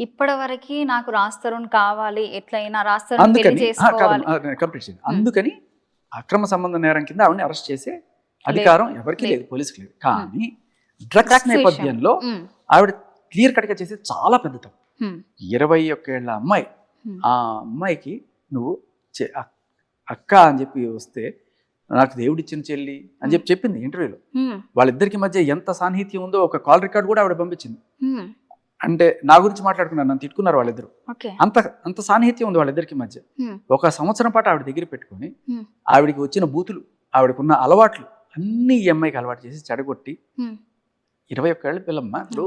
ఇప్పటి వరకు నాకు రాజ్ తరుణ్ కావాలి, ఎట్లయినా రాజ్ తరుణ్ పెళ్లి చేసుకోవాలి. అందుకని అక్రమ సంబంధ నేరం కింద ఆవిడని అరెస్ట్ చేసే అధికారం ఎవరికి లేదు, పోలీసుకి లేదు. కానీ డ్రగ్స్ నేపథ్యంలో ఆవిడ క్లియర్ కట్గా చేసేది చాలా పెద్ద తప్పు. 21 ఏళ్ల అమ్మాయి, ఆ అమ్మాయికి నువ్వు అక్క అని చెప్పి వస్తే నాకు దేవుడిచ్చిన చెల్లి అని చెప్పి చెప్పింది ఇంటర్వ్యూలో. వాళ్ళిద్దరికి మధ్య ఎంత సాన్నిహిత్యం ఉందో ఒక కాల్ రికార్డ్ కూడా ఆవిడ పంపించింది. అంటే నా గురించి మాట్లాడుకున్నారు, నన్ను తిట్టుకున్నారు వాళ్ళిద్దరు. అంత సాన్నిహిత్యం ఉంది వాళ్ళిద్దరికి మధ్య. 1 సంవత్సరం పాటు ఆవిడ దగ్గర పెట్టుకొని ఆవిడకి వచ్చిన బూతులు, ఆవిడకున్న అలవాట్లు అన్ని ఈ అమ్మాయికి అలవాటు చేసి చెడగొట్టి 21 ఏళ్ళ పిల్లమ్మ. ఇప్పుడు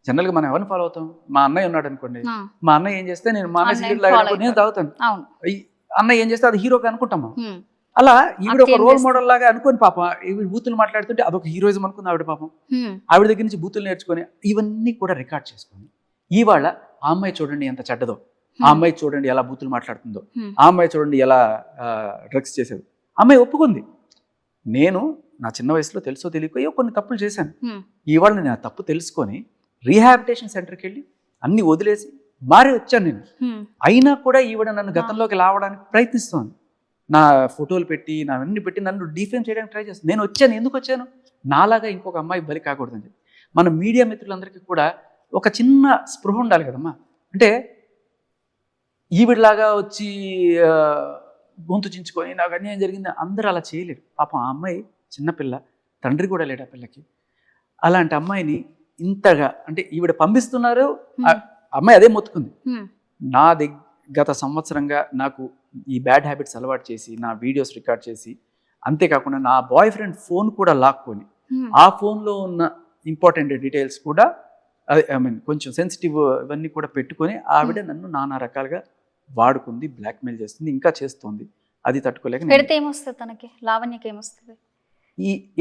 జనరల్గా మనం ఎవరిని ఫాలో అవుతాం? మా అన్నయ్య ఉన్నాడు అనుకోండి, మా అన్నయ్య ఏం చేస్తే నేను మా అన్నయ్య సిగరెట్ లాగా నేను తాగుతాను, అన్నయ్య ఏం చేస్తే అది హీరోగా అనుకుంటాము. అలా ఈవిడ ఒక రోల్ మోడల్ లాగా అనుకోని పాపం ఈవిడ బూతులు మాట్లాడుతుంటే అదొక హీరోయిజం అనుకుంది ఆవిడ. పాపం ఆవిడ దగ్గర నుంచి బూతులు నేర్చుకొని ఇవన్నీ కూడా రికార్డ్ చేసుకొని ఇవాళ ఆ అమ్మాయి చూడండి ఎంత చెడ్డదో, ఆ అమ్మాయి చూడండి ఎలా బూతులు మాట్లాడుతుందో, ఆ అమ్మాయి చూడండి ఎలా డ్రగ్స్ చేసేది. అమ్మాయి ఒప్పుకుంది, నేను నా చిన్న వయసులో తెలుసో తెలియకో కొన్ని తప్పులు చేశాను, ఇవాళ నేను ఆ తప్పు తెలుసుకొని రీహాబిలిటేషన్ సెంటర్కి వెళ్ళి అన్ని వదిలేసి మారి వచ్చాను నేను. అయినా కూడా ఈవిడ నన్ను గతంలోకి లావడానికి ప్రయత్నిస్తోంది. నా ఫోటోలు పెట్టి నావన్నీ పెట్టి నన్ను డిఫేమ్ చేయడానికి ట్రై చేస్తాను. నేను వచ్చాను, ఎందుకు వచ్చాను? నాలాగా ఇంకొక అమ్మాయి బలి కాకూడదని చెప్పి. మన మీడియా మిత్రులందరికీ కూడా ఒక చిన్న స్పృహ ఉండాలి కదమ్మా. అంటే ఈవిడలాగా వచ్చి గొంతు చించుకొని నాకు అన్యాయం జరిగింది అందరూ అలా చేయలేరు. పాపం ఆ అమ్మాయి చిన్నపిల్ల, తండ్రి కూడా లేడు ఆ పిల్లకి. అలాంటి అమ్మాయిని ఇంతగా అంటే ఈవిడ పంపిస్తున్నారు, అమ్మాయి అదే మొత్తుకుంది. నా గత సంవత్సరంగా నాకు ఈ బ్యాడ్ హ్యాబిట్స్ అలవాటు చేసి నా వీడియోస్ రికార్డ్ చేసి, అంతేకాకుండా నా బాయ్ ఫ్రెండ్ ఫోన్ కూడా లాక్కొని ఆ ఫోన్లో ఉన్న ఇంపార్టెంట్ డీటెయిల్స్ కూడా కొంచెం సెన్సిటివ్ ఇవన్నీ కూడా పెట్టుకొని ఆవిడ నన్ను నానా రకాలుగా వాడుకుంది, బ్లాక్మెయిల్ చేస్తుంది, ఇంకా చేస్తుంది. అది తట్టుకోలేక ఏమొస్తుంది తనకి, లావణ్యకి ఏమొస్తుంది?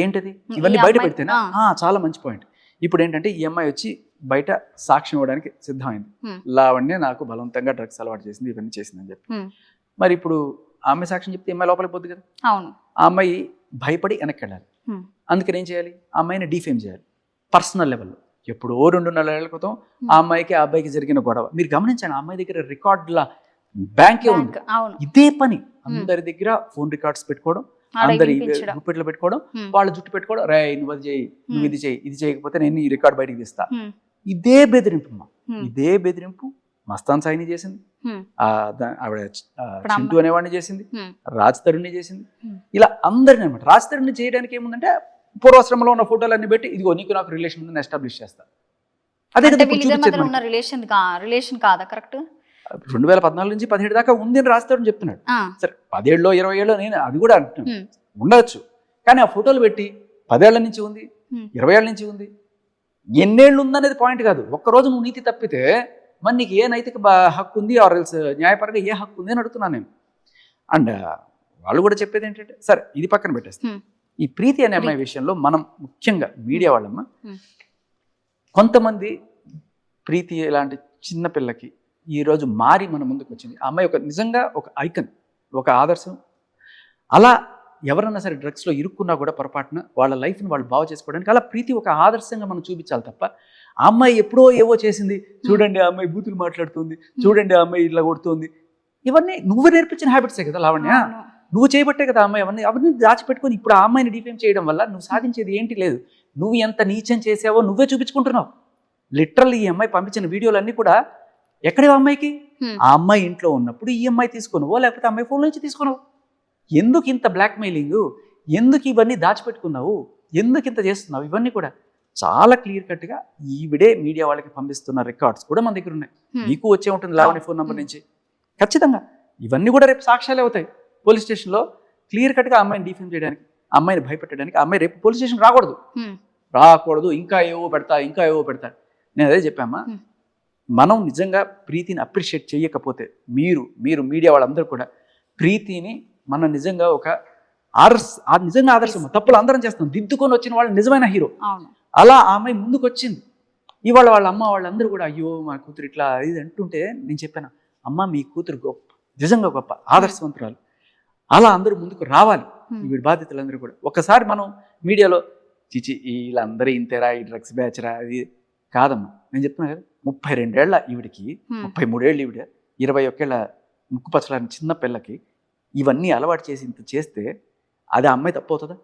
ఏంటది ఇవన్నీ బయట పెడితేనా? చాలా మంచి పాయింట్. ఇప్పుడు ఏంటంటే ఈ అమ్మాయి వచ్చి బయట సాక్ష్యం ఇవ్వడానికి సిద్ధమైంది. లావణ్య నాకు బలవంతంగా డ్రగ్స్ అలవాటు చేసింది, ఇవన్నీ చేసిందని చెప్పి. మరి ఇప్పుడు ఆమె సాక్ష్యం చెప్తే అమ్మాయి లోపలికి పోద్ది కదా. ఆ అమ్మాయి భయపడి వెనక్కి వెళ్ళాలి. అందుకని ఏం చేయాలి? ఆ అమ్మాయిని డిఫేమ్ చేయాలి పర్సనల్ లెవెల్లో. ఎప్పుడో 2.5 ఏళ్ల క్రితం ఆ అమ్మాయికి ఆ అబ్బాయికి జరిగిన గొడవ మీరు గమనించండి. ఆ అమ్మాయి దగ్గర రికార్డుల బ్యాంకే ఉంది. ఇదే పని అందరి దగ్గర ఫోన్ రికార్డ్స్ పెట్టుకోవడం, అందరి గుప్పెట్లో పెట్టుకోవడం, వాళ్ళ జుట్టు పెట్టుకోవడం, రే నువ్వు అది చేయి, నువ్వు ఇది చేయి, ఇది చేయకపోతే నేను ఈ రికార్డ్ బయటికి తీస్తా. ఇదే బెదిరింపు అమ్మా, ఇదే బెదిరింపు మస్తాన్ సాయిని చేసింది, ఆవిడ చింటూ అనేవాడిని చేసింది, రాజ్ తరుణ్ని చేసింది. ఇలా అందరిని అనమాట. రాజ్ తరుణ్ని చేయడానికి ఏముందంటే పూర్వాశ్రమంలో ఉన్న ఫోటోలన్నీ పెట్టి ఇదిగో నీకు నాకు రిలేషన్ ఉందని ఎస్టాబ్లిష్ చేస్తా. అదే రిలేషన్ కాదా కరెక్ట్? 2014 నుంచి 17 దాకా ఉంది అని రాస్తాడని చెప్తున్నాడు. సరే 10 ఏళ్ళలో 20 ఏళ్ళలో నేను అది కూడా అంటున్నాను ఉండవచ్చు. కానీ ఆ ఫోటోలు పెట్టి 10 ఏళ్ల నుంచి ఉంది, 20 ఏళ్ళ నుంచి ఉంది, ఎన్నేళ్ళు ఉందనేది పాయింట్ కాదు. ఒక్కరోజు నువ్వు నీతి తప్పితే మరి నీకు ఏ నైతిక హక్కు ఉంది, ఆర్ ఎల్స్ న్యాయపరంగా ఏ హక్కు ఉంది అని అడుగుతున్నాను నేను. అండ్ వాళ్ళు కూడా చెప్పేది ఏంటంటే సరే ఇది పక్కన పెట్టేస్తాం. ఈ ప్రీతి అనే అమ్మాయి విషయంలో మనం ముఖ్యంగా మీడియా వాళ్ళమ్మ, కొంతమంది ప్రీతి ఇలాంటి చిన్నపిల్లకి ఈరోజు మారి మన ముందుకు వచ్చింది. ఆ అమ్మాయి నిజంగా ఒక ఐకన్, ఒక ఆదర్శం. అలా ఎవరన్నా సరే డ్రగ్స్లో ఇరుక్కున్నా కూడా పొరపాటున వాళ్ళ లైఫ్ని వాళ్ళు బాగు చేసుకోవడానికి అలా ప్రీతి ఒక ఆదర్శంగా మనం చూపించాలి తప్ప ఆ అమ్మాయి ఎప్పుడో ఏవో చేసింది, చూడండి ఆ అమ్మాయి బూతులు మాట్లాడుతుంది, చూడండి ఆ అమ్మాయి ఇట్లా కొడుతుంది, ఇవన్నీ నువ్వు నేర్పించిన హ్యాబిట్సే కదా లావణ్య. నువ్వు చేయబట్టే కదా అమ్మాయి అవన్నీ దాచిపెట్టుకొని ఇప్పుడు ఆ అమ్మాయిని డిఫేమ్ చేయడం వల్ల నువ్వు సాధించేది ఏంటి లేదు. నువ్వు ఎంత నీచం చేసావో నువ్వే చూపించుకుంటున్నావు. లిటరల్లీ ఈ అమ్మాయి పంపించిన వీడియోలన్నీ కూడా ఎక్కడే అమ్మాయికి, ఆ అమ్మాయి ఇంట్లో ఉన్నప్పుడు ఈ అమ్మాయి తీసుకున్నావో లేకపోతే అమ్మాయి ఫోన్ నుంచి తీసుకున్నావు. ఎందుకు ఇంత బ్లాక్మెయిలింగ్, ఎందుకు ఇవన్నీ దాచిపెట్టుకున్నావు, ఎందుకు ఇంత చేస్తున్నావు? ఇవన్నీ కూడా చాలా క్లియర్ కట్గా ఈవిడే మీడియా వాళ్ళకి పంపిస్తున్న రికార్డ్స్ కూడా మన దగ్గర ఉన్నాయి. నీకు వచ్చే ఉంటుంది లావణ్య ఫోన్ నెంబర్ నుంచి. ఖచ్చితంగా ఇవన్నీ కూడా రేపు సాక్ష్యాలే అవుతాయి పోలీస్ స్టేషన్లో. క్లియర్ కట్గా అమ్మాయిని డిఫేమ్ చేయడానికి, అమ్మాయిని భయపెట్టడానికి. అమ్మాయి రేపు పోలీస్ స్టేషన్ రాకూడదు, ఇంకా ఏవో పెడతా. నేను అదే చెప్పామా, మనం నిజంగా ప్రీతిని అప్రిషియేట్ చేయకపోతే మీరు మీడియా వాళ్ళందరూ కూడా ప్రీతిని మనం నిజంగా ఒక నిజంగా ఆదర్శం. తప్పులు అందరం చేస్తాం, దిద్దుకొని వచ్చిన వాళ్ళు నిజమైన హీరో. అలా ఆ అమ్మాయి ముందుకు వచ్చింది. ఇవాళ వాళ్ళ అమ్మ వాళ్ళందరూ కూడా అయ్యో మా కూతురు ఇట్లా ఇది అంటుంటే నేను చెప్పాను, అమ్మ మీ కూతురు గొప్ప, నిజంగా గొప్ప ఆదర్శవంతురాలు. అలా అందరూ ముందుకు రావాలి. వీడి బాధ్యతలందరూ కూడా. ఒకసారి మనం మీడియాలో చిచి వీళ్ళందరూ ఇంతేరా, ఈ డ్రగ్స్ బ్యాచ్రా, అది కాదమ్మా. నేను చెప్తున్నా కదా, 32 ఏళ్ల ఈవిడికి 33 ఏళ్ళు ఈవిడ 21 ఏళ్ల ముక్కు పచ్చలాంటి చిన్న పిల్లకి ఇవన్నీ అలవాటు చేసి ఇంత చేస్తే అది ఆ అమ్మాయి తప్పు అవుతుందా?